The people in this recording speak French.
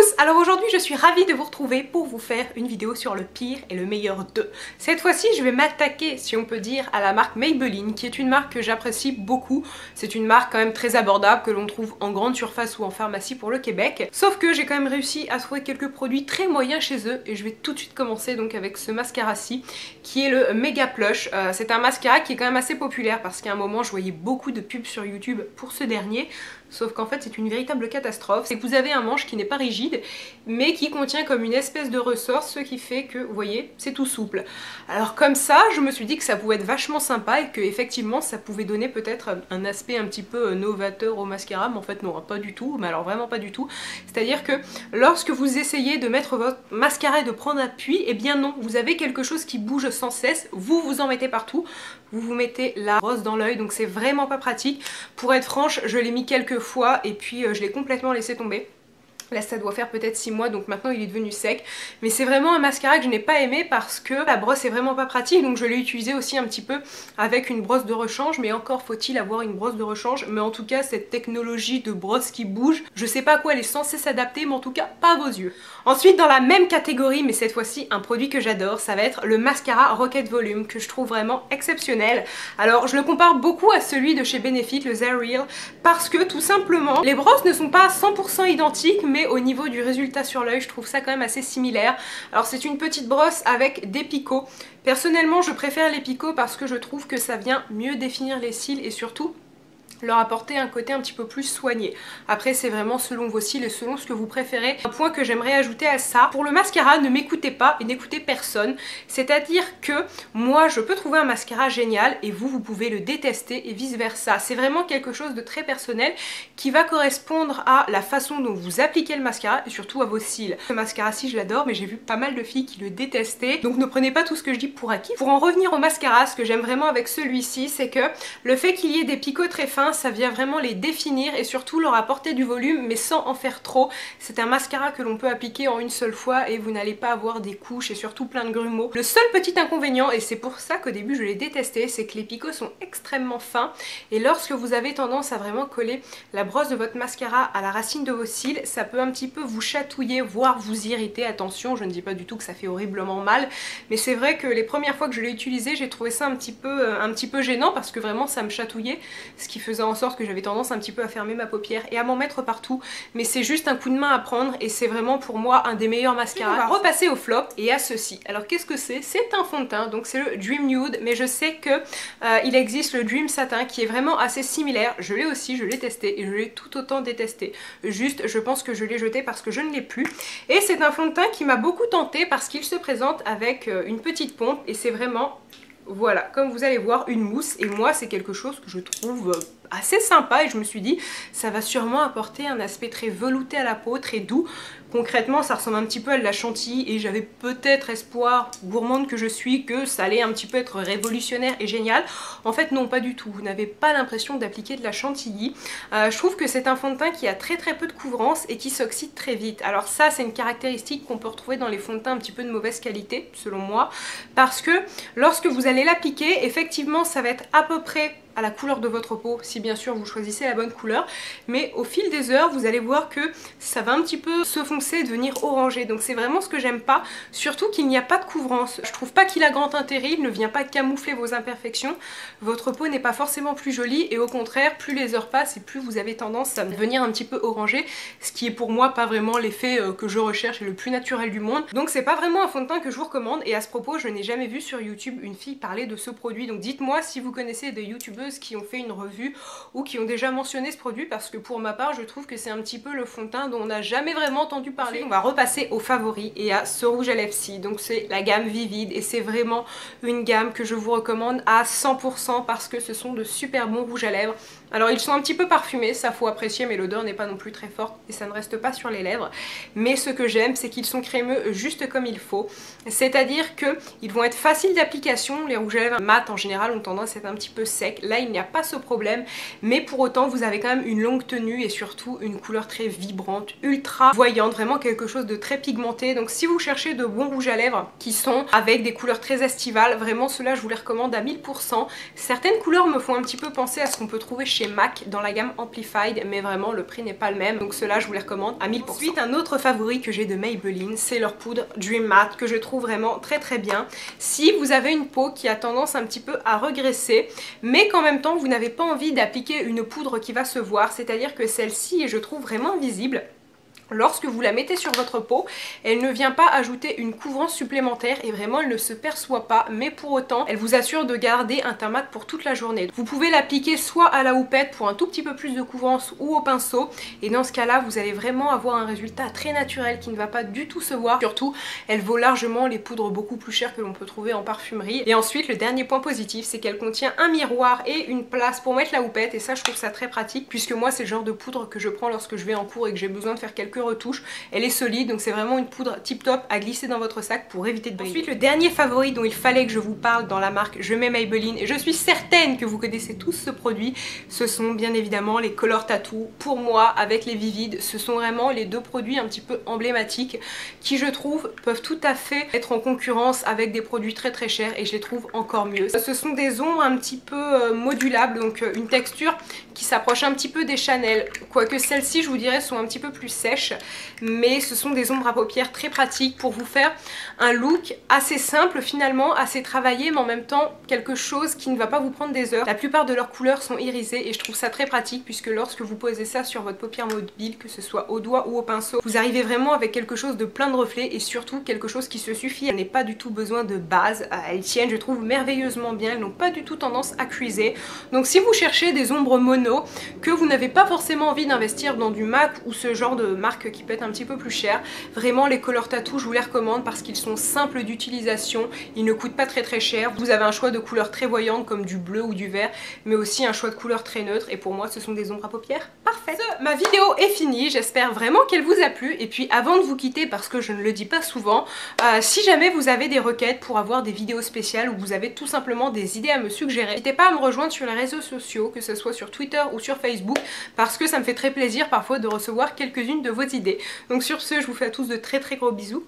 tous, alors aujourd'hui je suis ravie de vous retrouver pour vous faire une vidéo sur le pire et le meilleur d'eux. Cette fois-ci je vais m'attaquer, si on peut dire, à la marque Maybelline, qui est une marque que j'apprécie beaucoup. C'est une marque quand même très abordable que l'on trouve en grande surface ou en pharmacie pour le Québec. Sauf que j'ai quand même réussi à trouver quelques produits très moyens chez eux et je vais tout de suite commencer donc avec ce mascara-ci qui est le Mega Plush. C'est un mascara qui est quand même assez populaire parce qu'à un moment je voyais beaucoup de pubs sur YouTube pour ce dernier. Sauf qu'en fait c'est une véritable catastrophe. C'est que vous avez un manche qui n'est pas rigide mais qui contient comme une espèce de ressort, ce qui fait que, vous voyez, c'est tout souple. Alors comme ça, je me suis dit que ça pouvait être vachement sympa et que effectivement ça pouvait donner peut-être un aspect un petit peu novateur au mascara, mais en fait non, pas du tout, mais alors vraiment pas du tout. C'est-à-dire que lorsque vous essayez de mettre votre mascara et de prendre appui, eh bien non, vous avez quelque chose qui bouge sans cesse, vous vous en mettez partout, vous vous mettez la brosse dans l'œil, donc c'est vraiment pas pratique. Pour être franche, je l'ai mis quelques fois et puis je l'ai complètement laissé tomber. Là ça doit faire peut-être 6 mois, donc maintenant il est devenu sec. Mais c'est vraiment un mascara que je n'ai pas aimé parce que la brosse est vraiment pas pratique. Donc je l'ai utilisé aussi un petit peu avec une brosse de rechange. Mais encore faut-il avoir une brosse de rechange. Mais en tout cas cette technologie de brosse qui bouge, je sais pas à quoi elle est censée s'adapter, mais en tout cas pas à vos yeux. Ensuite dans la même catégorie, mais cette fois-ci un produit que j'adore, ça va être le mascara Rocket Volume, que je trouve vraiment exceptionnel. Alors je le compare beaucoup à celui de chez Benefit, le Zariel, parce que tout simplement les brosses ne sont pas 100% identiques, mais au niveau du résultat sur l'œil, je trouve ça quand même assez similaire. Alors c'est une petite brosse avec des picots. Personnellement, je préfère les picots parce que je trouve que ça vient mieux définir les cils et surtout leur apporter un côté un petit peu plus soigné. Après c'est vraiment selon vos cils et selon ce que vous préférez. Un point que j'aimerais ajouter à ça, pour le mascara, ne m'écoutez pas et n'écoutez personne. C'est-à-dire que moi je peux trouver un mascara génial et vous pouvez le détester et vice versa. C'est vraiment quelque chose de très personnel qui va correspondre à la façon dont vous appliquez le mascara et surtout à vos cils. Ce mascara-ci je l'adore, mais j'ai vu pas mal de filles qui le détestaient, donc ne prenez pas tout ce que je dis pour acquis. Pour en revenir au mascara, ce que j'aime vraiment avec celui-ci, c'est que le fait qu'il y ait des picots très fins, ça vient vraiment les définir et surtout leur apporter du volume mais sans en faire trop. C'est un mascara que l'on peut appliquer en une seule fois et vous n'allez pas avoir des couches et surtout plein de grumeaux. Le seul petit inconvénient, et c'est pour ça qu'au début je l'ai détesté, c'est que les picots sont extrêmement fins et lorsque vous avez tendance à vraiment coller la brosse de votre mascara à la racine de vos cils, ça peut un petit peu vous chatouiller, voire vous irriter. Attention, je ne dis pas du tout que ça fait horriblement mal, mais c'est vrai que les premières fois que je l'ai utilisé, j'ai trouvé ça un petit peu gênant parce que vraiment ça me chatouillait, ce qui faisait en sorte que j'avais tendance un petit peu à fermer ma paupière et à m'en mettre partout. Mais c'est juste un coup de main à prendre et c'est vraiment pour moi un des meilleurs mascaras. On va repasser au flop et à ceci. Alors qu'est-ce que c'est? C'est un fond de teint, donc c'est le Dream Nude, mais je sais que il existe le Dream Satin qui est vraiment assez similaire. Je l'ai aussi, je l'ai testé et je l'ai tout autant détesté. Juste, je pense que je l'ai jeté parce que je ne l'ai plus. Et c'est un fond de teint qui m'a beaucoup tenté parce qu'il se présente avec une petite pompe et c'est vraiment... Voilà, comme vous allez voir, une mousse, et moi c'est quelque chose que je trouve assez sympa et je me suis dit ça va sûrement apporter un aspect très velouté à la peau, très doux. Concrètement ça ressemble un petit peu à de la chantilly et j'avais peut-être espoir, gourmande que je suis, que ça allait un petit peu être révolutionnaire et génial. En fait non, pas du tout, vous n'avez pas l'impression d'appliquer de la chantilly. Je trouve que c'est un fond de teint qui a très peu de couvrance et qui s'oxyde très vite. Alors ça c'est une caractéristique qu'on peut retrouver dans les fonds de teint un petit peu de mauvaise qualité selon moi, parce que lorsque vous allez l'appliquer, effectivement ça va être à peu près à la couleur de votre peau, si bien sûr vous choisissez la bonne couleur, mais au fil des heures vous allez voir que ça va un petit peu se foncer, devenir orangé, donc c'est vraiment ce que j'aime pas, surtout qu'il n'y a pas de couvrance. Je trouve pas qu'il a grand intérêt, il ne vient pas camoufler vos imperfections, votre peau n'est pas forcément plus jolie et au contraire plus les heures passent et plus vous avez tendance à devenir un petit peu orangé, ce qui est pour moi pas vraiment l'effet que je recherche et le plus naturel du monde. Donc c'est pas vraiment un fond de teint que je vous recommande et à ce propos je n'ai jamais vu sur YouTube une fille parler de ce produit, donc dites-moi si vous connaissez des youtubeurs qui ont fait une revue ou qui ont déjà mentionné ce produit parce que pour ma part je trouve que c'est un petit peu le fond de teint dont on n'a jamais vraiment entendu parler. On va repasser aux favoris et à ce rouge à lèvres-ci, donc c'est la gamme Vivid et c'est vraiment une gamme que je vous recommande à 100% parce que ce sont de super bons rouges à lèvres. Alors ils sont un petit peu parfumés, ça faut apprécier, mais l'odeur n'est pas non plus très forte et ça ne reste pas sur les lèvres. Mais ce que j'aime c'est qu'ils sont crémeux juste comme il faut, c'est à dire qu'ils vont être faciles d'application. Les rouges à lèvres mat en général ont tendance à être un petit peu secs. là il n'y a pas ce problème, mais pour autant vous avez quand même une longue tenue et surtout une couleur très vibrante, ultra voyante, vraiment quelque chose de très pigmenté. Donc si vous cherchez de bons rouges à lèvres qui sont avec des couleurs très estivales, vraiment ceux-là je vous les recommande à 1000%. Certaines couleurs me font un petit peu penser à ce qu'on peut trouver chez MAC dans la gamme Amplified, mais vraiment le prix n'est pas le même, donc ceux-là je vous les recommande à 1000%. Ensuite, un autre favori que j'ai de Maybelline, c'est leur poudre Dream Matte que je trouve vraiment très bien. Si vous avez une peau qui a tendance un petit peu à regresser, mais qu'en même temps vous n'avez pas envie d'appliquer une poudre qui va se voir, c'est-à-dire que celle-ci je trouve vraiment visible. Lorsque vous la mettez sur votre peau, elle ne vient pas ajouter une couvrance supplémentaire et vraiment elle ne se perçoit pas, mais pour autant elle vous assure de garder un teint mat pour toute la journée. Vous pouvez l'appliquer soit à la houppette pour un tout petit peu plus de couvrance ou au pinceau, et dans ce cas là vous allez vraiment avoir un résultat très naturel qui ne va pas du tout se voir. Surtout elle vaut largement les poudres beaucoup plus chères que l'on peut trouver en parfumerie. Et ensuite le dernier point positif, c'est qu'elle contient un miroir et une place pour mettre la houppette, et ça je trouve ça très pratique puisque moi c'est le genre de poudre que je prends lorsque je vais en cours et que j'ai besoin de faire quelques retouches. Elle est solide, donc c'est vraiment une poudre tip top à glisser dans votre sac pour éviter de briller. Ensuite, le dernier favori dont il fallait que je vous parle dans la marque Je mets Maybelline, et je suis certaine que vous connaissez tous ce produit, ce sont bien évidemment les Color Tattoo. Pour moi, avec les Vivid, ce sont vraiment les deux produits un petit peu emblématiques qui, je trouve, peuvent tout à fait être en concurrence avec des produits très chers, et je les trouve encore mieux. Ce sont des ombres un petit peu modulables, donc une texture qui s'approche un petit peu des Chanel, quoique celles-ci je vous dirais sont un petit peu plus sèches, mais ce sont des ombres à paupières très pratiques pour vous faire un look assez simple finalement, assez travaillé, mais en même temps quelque chose qui ne va pas vous prendre des heures. La plupart de leurs couleurs sont irisées et je trouve ça très pratique puisque lorsque vous posez ça sur votre paupière mobile, que ce soit au doigt ou au pinceau, vous arrivez vraiment avec quelque chose de plein de reflets et surtout quelque chose qui se suffit. Elle n'a pas du tout besoin de base, elles tiennent je trouve merveilleusement bien, elles n'ont pas du tout tendance à cuiser. Donc si vous cherchez des ombres mono, que vous n'avez pas forcément envie d'investir dans du MAC ou ce genre de marque qui peut être un petit peu plus cher, vraiment les Color Tattoo je vous les recommande parce qu'ils sont simples d'utilisation, ils ne coûtent pas très cher. Vous avez un choix de couleurs très voyantes comme du bleu ou du vert, mais aussi un choix de couleurs très neutres, et pour moi ce sont des ombres à paupières parfaites. Ma vidéo est finie, j'espère vraiment qu'elle vous a plu, et puis avant de vous quitter, parce que je ne le dis pas souvent, si jamais vous avez des requêtes pour avoir des vidéos spéciales ou vous avez tout simplement des idées à me suggérer, n'hésitez pas à me rejoindre sur les réseaux sociaux, que ce soit sur Twitter ou sur Facebook, parce que ça me fait très plaisir parfois de recevoir quelques-unes de vos idées. Donc sur ce, je vous fais à tous de très gros bisous.